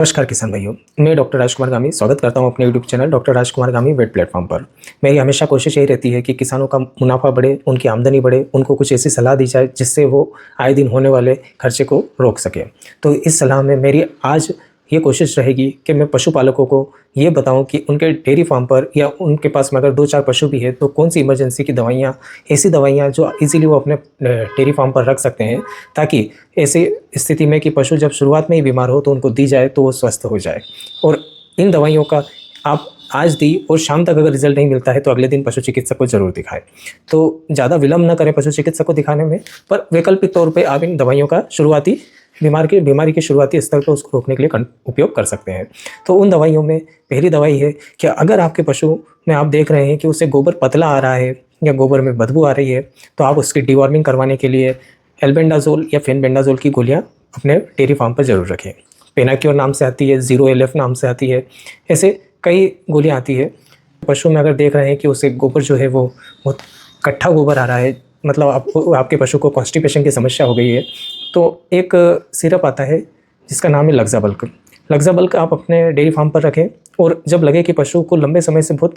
नमस्कार किसान भाइयों, मैं डॉक्टर राजकुमार गामी स्वागत करता हूं अपने यूट्यूब चैनल डॉक्टर राजकुमार गामी वेट प्लेटफॉर्म पर। मेरी हमेशा कोशिश यही रहती है कि किसानों का मुनाफा बढ़े, उनकी आमदनी बढ़े, उनको कुछ ऐसी सलाह दी जाए जिससे वो आए दिन होने वाले खर्चे को रोक सकें। तो इस सलाह में मेरी आज ये कोशिश रहेगी कि मैं पशुपालकों को ये बताऊं कि उनके डेयरी फार्म पर या उनके पास में अगर 2-4 पशु भी है तो कौन सी इमरजेंसी की दवाइयाँ, ऐसी दवाइयाँ जो इजीली वो अपने डेयरी फार्म पर रख सकते हैं, ताकि ऐसी स्थिति में कि पशु जब शुरुआत में ही बीमार हो तो उनको दी जाए तो वो स्वस्थ हो जाए। और इन दवाइयों का आप आज दी और शाम तक अगर रिजल्ट नहीं मिलता है तो अगले दिन पशु चिकित्सक को ज़रूर दिखाएं। तो ज़्यादा विलम्ब न करें पशु चिकित्सक को दिखाने में, पर वैकल्पिक तौर पर आप इन दवाइयों का शुरुआती बीमारी के शुरुआती स्तर पर उसको रोकने के लिए उपयोग कर सकते हैं। तो उन दवाइयों में पहली दवाई है कि अगर आपके पशु में आप देख रहे हैं कि उसे गोबर पतला आ रहा है या गोबर में बदबू आ रही है, तो आप उसकी डिवॉर्मिंग करवाने के लिए एल्बेंडाजोल या फेनबेंडाजोल की गोलियां अपने डेयरी फार्म पर ज़रूर रखें। पेनाक्योर नाम से आती है, 0LF नाम से आती है, ऐसे कई गोलियाँ आती है। पशु में अगर देख रहे हैं कि उसे गोबर जो है वो बहुत कट्ठा गोबर आ रहा है, मतलब आपके पशु को कॉन्स्टिपेशन की समस्या हो गई है, तो एक सिरप आता है जिसका नाम है लग्जाबल्क। लग्जाबल्क आप अपने डेयरी फार्म पर रखें और जब लगे कि पशु को लंबे समय से बहुत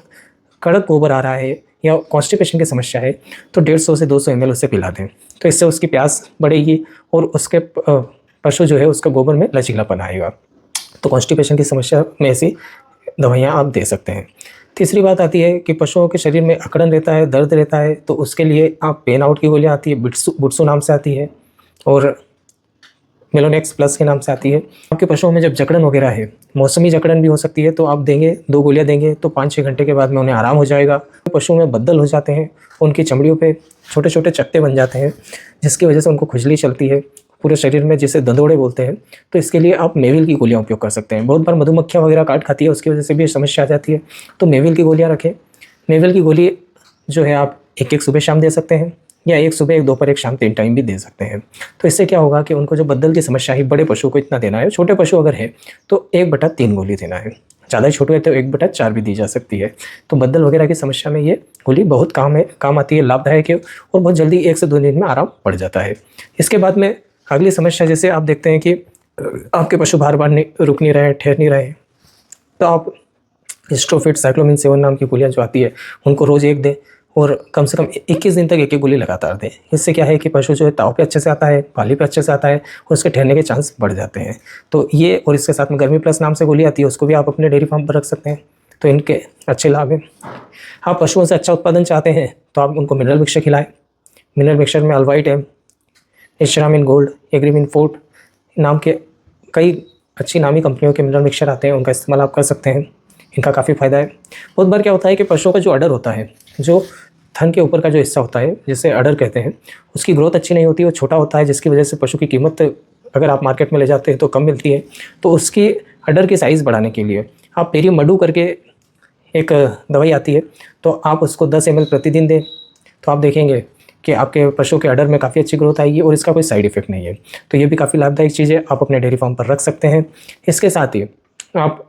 कड़क गोबर आ रहा है या कॉन्स्टिपेशन की समस्या है तो 150 से 200 ml उसे पिला दें। तो इससे उसकी प्यास बढ़ेगी और उसके पशु जो है उसका गोबर में लचीलापन आएगा। तो कॉन्स्टिपेशन की समस्या में ऐसी दवाइयाँ आप दे सकते हैं। तीसरी बात आती है कि पशुओं के शरीर में अकड़न रहता है, दर्द रहता है, तो उसके लिए आप पेन आउट की गोलियाँ आती है, बुट्सू नाम से आती है और मेलोनेक्स प्लस के नाम से आती है। आपके पशुओं में जब जकड़न वगैरह है, मौसमी जकड़न भी हो सकती है, तो आप देंगे 2 गोलियां देंगे तो 5-6 घंटे के बाद में उन्हें आराम हो जाएगा। पशुओं में बद्दल हो जाते हैं, उनकी चमड़ियों पे छोटे छोटे चकत्ते बन जाते हैं जिसकी वजह से उनको खुजली चलती है पूरे शरीर में, जिसे दंदोड़े बोलते हैं। तो इसके लिए आप मेविल की गोलियाँ उपयोग कर सकते हैं। बहुत बार मधुमक्खियाँ वगैरह काट खाती है, उसकी वजह से भी समस्या आ जाती है, तो मेविल की गोलियाँ रखें। मेविल की गोली जो है आप एक सुबह शाम दे सकते हैं या एक सुबह, एक दोपहर, एक शाम, 3 टाइम भी दे सकते हैं। तो इससे क्या होगा कि उनको जो बद्दल की समस्या है, बड़े पशु को इतना देना है, छोटे पशु अगर है तो 1/3 गोली देना है, ज़्यादा छोटे है तो 1/4 भी दी जा सकती है। तो बद्दल वगैरह की समस्या में ये गोली बहुत काम आती है, लाभदायक है और बहुत जल्दी 1 से 2 दिन में आराम पड़ जाता है। इसके बाद में अगली समस्या, जैसे आप देखते हैं कि आपके पशु बार रुक नहीं रहे, ठहर नहीं रहे, तो आप स्ट्रोफिट, साइक्लोमिन 7 नाम की गोलियाँ जो आती है उनको रोज़ 1 दें और कम से कम 21 दिन तक एक गोली लगातार दें। इससे क्या है कि पशु जो है ताव पे अच्छे से आता है, पाली पे अच्छे से आता है और उसके ठहरने के चांस बढ़ जाते हैं। तो ये, और इसके साथ में गर्मी प्लस नाम से गोली आती है, उसको भी आप अपने डेयरी फार्म पर रख सकते हैं। तो इनके अच्छे लाभ हैं। आप पशुओं से अच्छा उत्पादन चाहते हैं तो आप उनको मिनरल मिक्सचर खिलाएँ। मिनरल मिक्सचर में अल्वाइट है, एश्रामिन गोल्ड, एग्रीमिन फोर्ट नाम के कई अच्छी नामी कंपनियों के मिनरल मिक्सचर आते हैं, उनका इस्तेमाल आप कर सकते हैं। इनका काफ़ी फ़ायदा है। बहुत बार क्या होता है कि पशुओं का जो अडर होता है, जो थन के ऊपर का जो हिस्सा होता है जिसे अडर कहते हैं, उसकी ग्रोथ अच्छी नहीं होती, वो छोटा होता है, जिसकी वजह से पशु की कीमत अगर आप मार्केट में ले जाते हैं तो कम मिलती है। तो उसकी अडर की साइज़ बढ़ाने के लिए आप पेरी मडू करके एक दवाई आती है, तो आप उसको 10 ml प्रतिदिन दें, तो आप देखेंगे कि आपके पशु के अडर में काफ़ी अच्छी ग्रोथ आएगी और इसका कोई साइड इफ़ेक्ट नहीं है। तो ये भी काफ़ी लाभदायक चीज़ है, आप अपने डेयरी फार्म पर रख सकते हैं। इसके साथ ही आप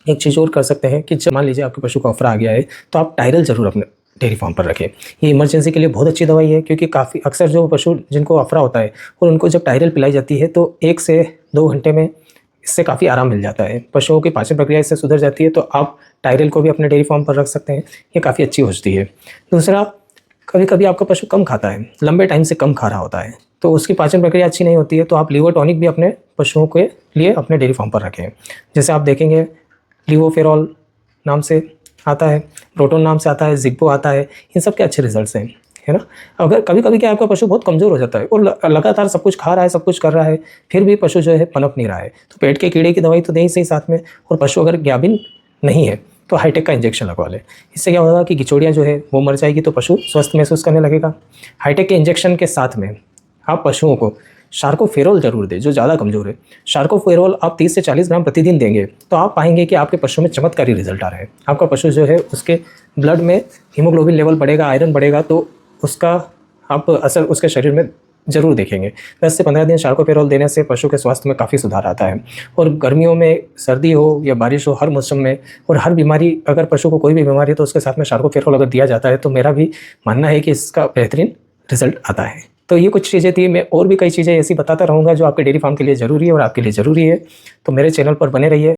एक चीज़ और कर सकते हैं कि जब मान लीजिए आपके पशु को अफरा आ गया है तो आप टायरल ज़रूर अपने डेयरी फार्म पर रखें। ये इमरजेंसी के लिए बहुत अच्छी दवाई है, क्योंकि काफ़ी अक्सर जो पशु जिनको अफरा होता है और उनको जब टायरल पिलाई जाती है तो 1 से 2 घंटे में इससे काफ़ी आराम मिल जाता है, पशुओं की पाचन प्रक्रिया इससे सुधर जाती है। तो आप टायरल को भी अपने डेयरी फार्म पर रख सकते हैं, ये काफ़ी अच्छी औषधि है। दूसरा, कभी कभी आपका पशु कम खाता है, लंबे टाइम से कम खा रहा होता है, तो उसकी पाचन प्रक्रिया अच्छी नहीं होती है, तो आप लीवर टॉनिक भी अपने पशुओं के लिए अपने डेयरी फार्म पर रखें। जैसे आप देखेंगे लिवोफेरॉल नाम से आता है, प्रोटोन नाम से आता है, जिग्बो आता है, इन सब के अच्छे रिजल्ट्स हैं, है ना। अगर कभी कभी क्या आपका पशु बहुत कमज़ोर हो जाता है और लगातार सब कुछ खा रहा है, सब कुछ कर रहा है, फिर भी पशु जो है पनप नहीं रहा है, तो पेट के कीड़े की दवाई तो दें ही सही साथ में, और पशु अगर गाभिन नहीं है तो हाईटेक का इंजेक्शन लगवा ले। इससे क्या होगा कि गिचौड़ियाँ जो है वो मर जाएगी, तो पशु स्वस्थ महसूस करने लगेगा। हाईटेक के इंजेक्शन के साथ में आप पशुओं को शार्कोफेरोल जरूर दें, जो ज़्यादा कमज़ोर है। शार्कोफेरोल आप 30 से 40 ग्राम प्रतिदिन देंगे तो आप पाएंगे कि आपके पशु में चमत्कारी रिजल्ट आ रहे हैं। आपका पशु जो है उसके ब्लड में हीमोग्लोबिन लेवल बढ़ेगा, आयरन बढ़ेगा, तो उसका आप असर उसके शरीर में ज़रूर देखेंगे। 10 से 15 दिन शार्कोफेरोल देने से पशु के स्वास्थ्य में काफ़ी सुधार आता है। और गर्मियों में, सर्दी हो या बारिश हो, हर मौसम में और हर बीमारी, अगर पशु को कोई भी बीमारी है तो उसके साथ में शार्कोफेरोल अगर दिया जाता है तो मेरा भी मानना है कि इसका बेहतरीन रिजल्ट आता है। तो ये कुछ चीज़ें थी, मैं और भी कई चीज़ें ऐसी बताता रहूँगा जो आपके डेयरी फार्म के लिए ज़रूरी है और आपके लिए ज़रूरी है। तो मेरे चैनल पर बने रहिए।